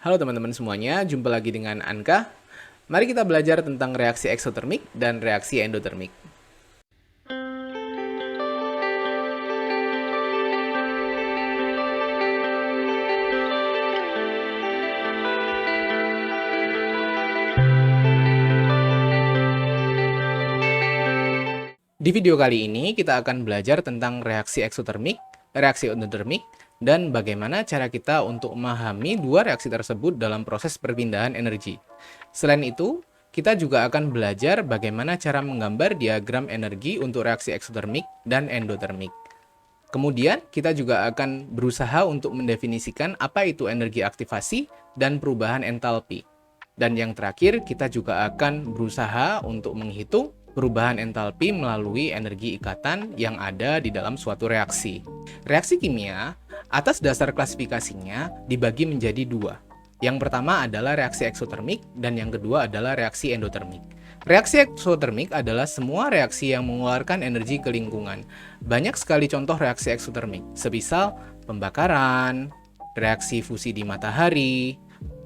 Halo teman-teman semuanya, jumpa lagi dengan Anka. Mari kita belajar tentang reaksi eksotermik dan reaksi endotermik. Di video kali ini kita akan belajar tentang reaksi eksotermik, reaksi endotermik, dan bagaimana cara kita untuk memahami dua reaksi tersebut dalam proses perpindahan energi. Selain itu, kita juga akan belajar bagaimana cara menggambar diagram energi untuk reaksi eksotermik dan endotermik. Kemudian, kita juga akan berusaha untuk mendefinisikan apa itu energi aktivasi dan perubahan entalpi. Dan yang terakhir, kita juga akan berusaha untuk menghitung perubahan entalpi melalui energi ikatan yang ada di dalam suatu reaksi. Reaksi kimia, atas dasar klasifikasinya, dibagi menjadi dua. Yang pertama adalah reaksi eksotermik, dan yang kedua adalah reaksi endotermik. Reaksi eksotermik adalah semua reaksi yang mengeluarkan energi ke lingkungan. Banyak sekali contoh reaksi eksotermik, semisal pembakaran, reaksi fusi di matahari,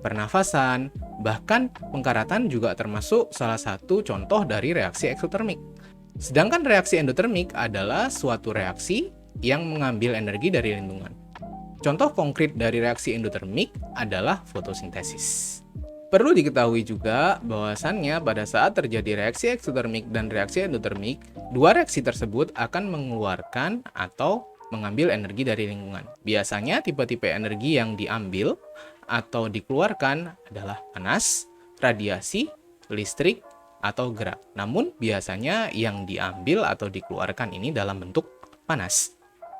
pernafasan, bahkan pengkaratan juga termasuk salah satu contoh dari reaksi eksotermik. Sedangkan reaksi endotermik adalah suatu reaksi yang mengambil energi dari lingkungan. Contoh konkret dari reaksi endotermik adalah fotosintesis. Perlu diketahui juga bahwasannya pada saat terjadi reaksi eksotermik dan reaksi endotermik, dua reaksi tersebut akan mengeluarkan atau mengambil energi dari lingkungan. Biasanya tipe-tipe energi yang diambil atau dikeluarkan adalah panas, radiasi, listrik, atau gerak. Namun biasanya yang diambil atau dikeluarkan ini dalam bentuk panas.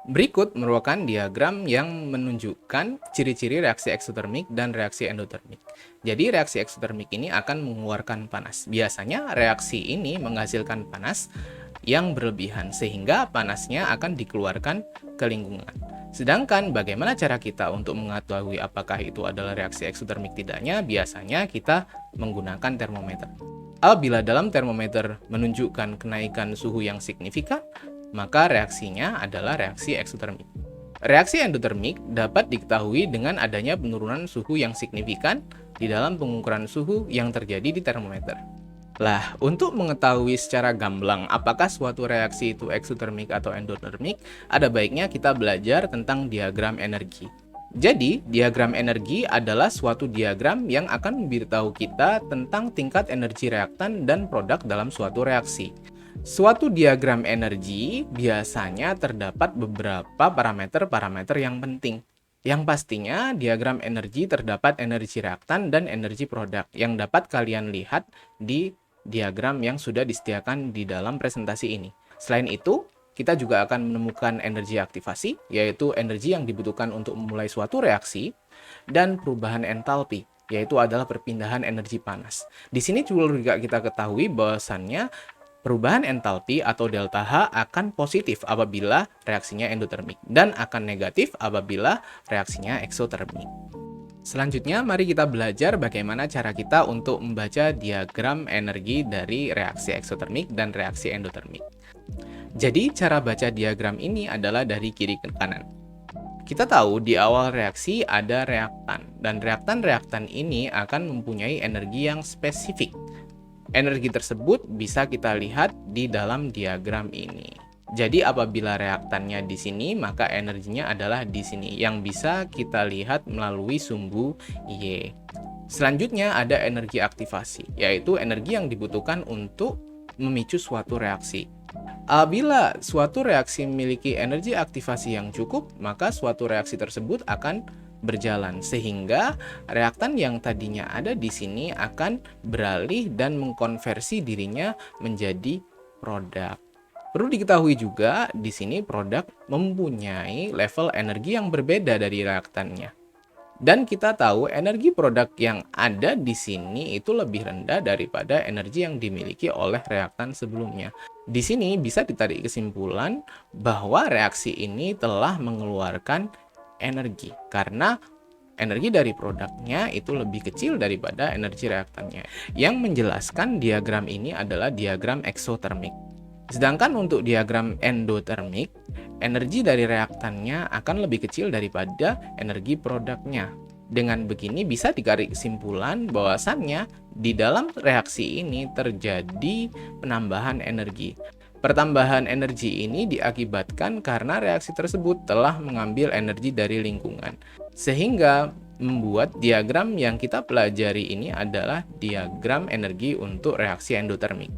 Berikut merupakan diagram yang menunjukkan ciri-ciri reaksi eksotermik dan reaksi endotermik. Jadi reaksi eksotermik ini akan mengeluarkan panas. Biasanya reaksi ini menghasilkan panas yang berlebihan sehingga panasnya akan dikeluarkan ke lingkungan. Sedangkan bagaimana cara kita untuk mengetahui apakah itu adalah reaksi eksotermik tidaknya? Biasanya kita menggunakan termometer. Apabila dalam termometer menunjukkan kenaikan suhu yang signifikan, maka reaksinya adalah reaksi eksotermik. Reaksi endotermik dapat diketahui dengan adanya penurunan suhu yang signifikan di dalam pengukuran suhu yang terjadi di termometer. Lah, untuk mengetahui secara gamblang apakah suatu reaksi itu eksotermik atau endotermik, ada baiknya kita belajar tentang diagram energi. Jadi, diagram energi adalah suatu diagram yang akan memberitahu kita tentang tingkat energi reaktan dan produk dalam suatu reaksi. Suatu diagram energi biasanya terdapat beberapa parameter-parameter yang penting. Yang pastinya, diagram energi terdapat energi reaktan dan energi produk yang dapat kalian lihat di diagram yang sudah disediakan di dalam presentasi ini. Selain itu, kita juga akan menemukan energi aktivasi, yaitu energi yang dibutuhkan untuk memulai suatu reaksi, dan perubahan entalpi, yaitu adalah perpindahan energi panas. Di sini juga kita ketahui bahwasannya perubahan entalpi atau delta H akan positif apabila reaksinya endotermik, dan akan negatif apabila reaksinya eksotermik. Selanjutnya, mari kita belajar bagaimana cara kita untuk membaca diagram energi dari reaksi eksotermik dan reaksi endotermik. Jadi, cara baca diagram ini adalah dari kiri ke kanan. Kita tahu di awal reaksi ada reaktan, dan reaktan-reaktan ini akan mempunyai energi yang spesifik. Energi tersebut bisa kita lihat di dalam diagram ini. Jadi apabila reaktannya di sini, maka energinya adalah di sini yang bisa kita lihat melalui sumbu Y. Selanjutnya ada energi aktivasi, yaitu energi yang dibutuhkan untuk memicu suatu reaksi. Apabila suatu reaksi memiliki energi aktivasi yang cukup, maka suatu reaksi tersebut akan berjalan sehingga reaktan yang tadinya ada di sini akan beralih dan mengkonversi dirinya menjadi produk. Perlu diketahui juga di sini produk mempunyai level energi yang berbeda dari reaktannya. Dan kita tahu energi produk yang ada di sini itu lebih rendah daripada energi yang dimiliki oleh reaktan sebelumnya. Di sini bisa ditarik kesimpulan bahwa reaksi ini telah mengeluarkan energi karena energi dari produknya itu lebih kecil daripada energi reaktannya. Yang menjelaskan diagram ini adalah diagram eksotermik. Sedangkan untuk diagram endotermik, energi dari reaktannya akan lebih kecil daripada energi produknya. Dengan begini bisa ditarik kesimpulan bahwasannya di dalam reaksi ini terjadi penambahan energi. Pertambahan energi ini diakibatkan karena reaksi tersebut telah mengambil energi dari lingkungan. Sehingga membuat diagram yang kita pelajari ini adalah diagram energi untuk reaksi endotermik.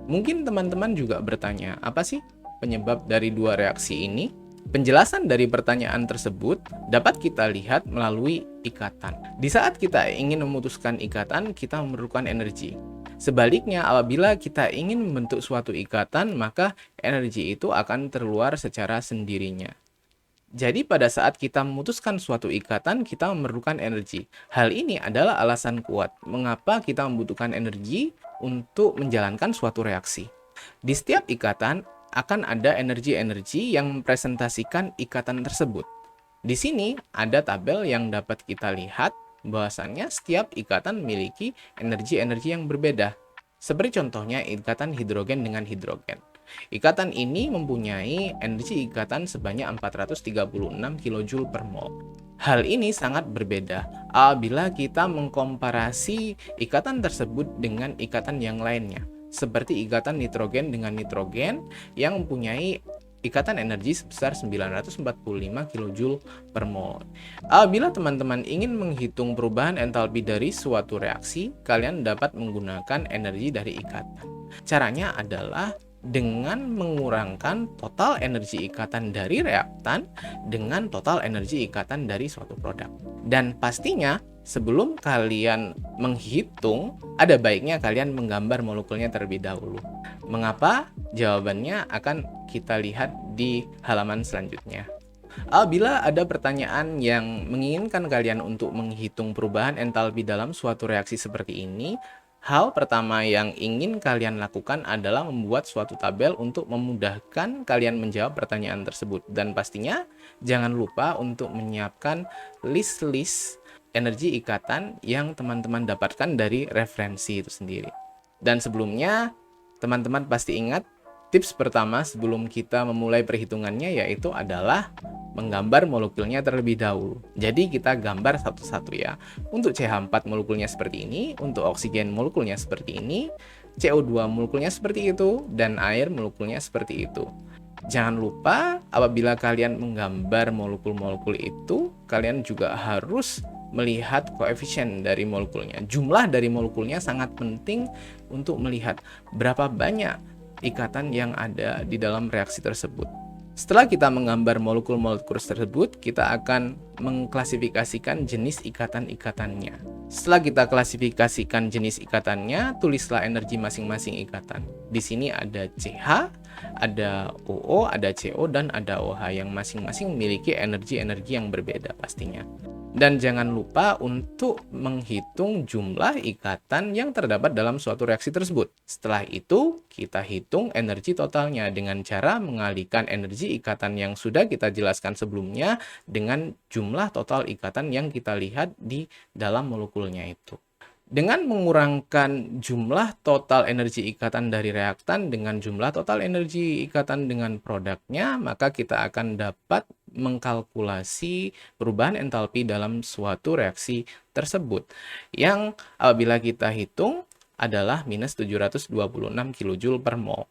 Mungkin teman-teman juga bertanya, apa sih penyebab dari dua reaksi ini? Penjelasan dari pertanyaan tersebut dapat kita lihat melalui ikatan. Di saat kita ingin memutuskan ikatan, kita memerlukan energi. Sebaliknya, apabila kita ingin membentuk suatu ikatan, maka energi itu akan terkeluar secara sendirinya. Jadi pada saat kita memutuskan suatu ikatan, kita memerlukan energi. Hal ini adalah alasan kuat mengapa kita membutuhkan energi untuk menjalankan suatu reaksi. Di setiap ikatan akan ada energi-energi yang mempresentasikan ikatan tersebut. Di sini ada tabel yang dapat kita lihat bahwasannya setiap ikatan memiliki energi-energi yang berbeda. Seperti contohnya ikatan hidrogen dengan hidrogen. Ikatan ini mempunyai energi ikatan sebanyak 436 kJ per mol. Hal ini sangat berbeda apabila kita mengkomparasi ikatan tersebut dengan ikatan yang lainnya, seperti ikatan nitrogen dengan nitrogen yang mempunyai ikatan energi sebesar 945 kJ per mol. Apabila teman-teman ingin menghitung perubahan entalpi dari suatu reaksi, kalian dapat menggunakan energi dari ikatan. Caranya adalah dengan mengurangkan total energi ikatan dari reaktan dengan total energi ikatan dari suatu produk. Dan pastinya sebelum kalian menghitung, ada baiknya kalian menggambar molekulnya terlebih dahulu. Mengapa? Jawabannya akan kita lihat di halaman selanjutnya. Apabila ada pertanyaan yang menginginkan kalian untuk menghitung perubahan entalpi dalam suatu reaksi seperti ini, hal pertama yang ingin kalian lakukan adalah membuat suatu tabel untuk memudahkan kalian menjawab pertanyaan tersebut. Dan pastinya jangan lupa untuk menyiapkan list-list energi ikatan yang teman-teman dapatkan dari referensi itu sendiri. Dan sebelumnya, teman-teman pasti ingat tips pertama sebelum kita memulai perhitungannya yaitu adalah menggambar molekulnya terlebih dahulu. Jadi kita gambar satu-satu ya. Untuk CH4 molekulnya seperti ini, untuk oksigen molekulnya seperti ini, CO2 molekulnya seperti itu, dan air molekulnya seperti itu. Jangan lupa apabila kalian menggambar molekul-molekul itu, kalian juga harus melihat koefisien dari molekulnya. Jumlah dari molekulnya sangat penting untuk melihat berapa banyak ikatan yang ada di dalam reaksi tersebut. Setelah kita menggambar molekul-molekul tersebut, kita akan mengklasifikasikan jenis ikatan-ikatannya. Setelah kita klasifikasikan jenis ikatannya, tulislah energi masing-masing ikatan. Di sini ada CH, ada OO, ada CO, dan ada OH yang masing-masing memiliki energi-energi yang berbeda pastinya. Dan jangan lupa untuk menghitung jumlah ikatan yang terdapat dalam suatu reaksi tersebut. Setelah itu, kita hitung energi totalnya dengan cara mengalihkan energi ikatan yang sudah kita jelaskan sebelumnya dengan jumlah total ikatan yang kita lihat di dalam molekulnya itu. Dengan mengurangkan jumlah total energi ikatan dari reaktan dengan jumlah total energi ikatan dengan produknya, maka kita akan dapat mengkalkulasi perubahan entalpi dalam suatu reaksi tersebut. Yang apabila kita hitung adalah minus 726 kJ per mol.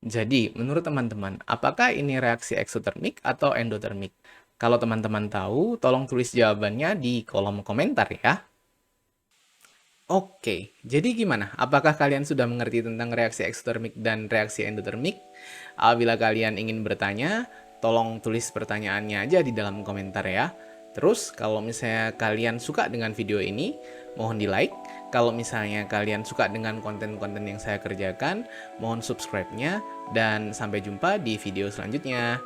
Jadi, menurut teman-teman, apakah ini reaksi eksotermik atau endotermik? Kalau teman-teman tahu, tolong tulis jawabannya di kolom komentar ya. Oke, jadi gimana? Apakah kalian sudah mengerti tentang reaksi eksotermik dan reaksi endotermik? Apabila kalian ingin bertanya, tolong tulis pertanyaannya aja di dalam komentar ya. Terus, kalau misalnya kalian suka dengan video ini, mohon di-like. Kalau misalnya kalian suka dengan konten-konten yang saya kerjakan, mohon subscribe-nya. Dan sampai jumpa di video selanjutnya.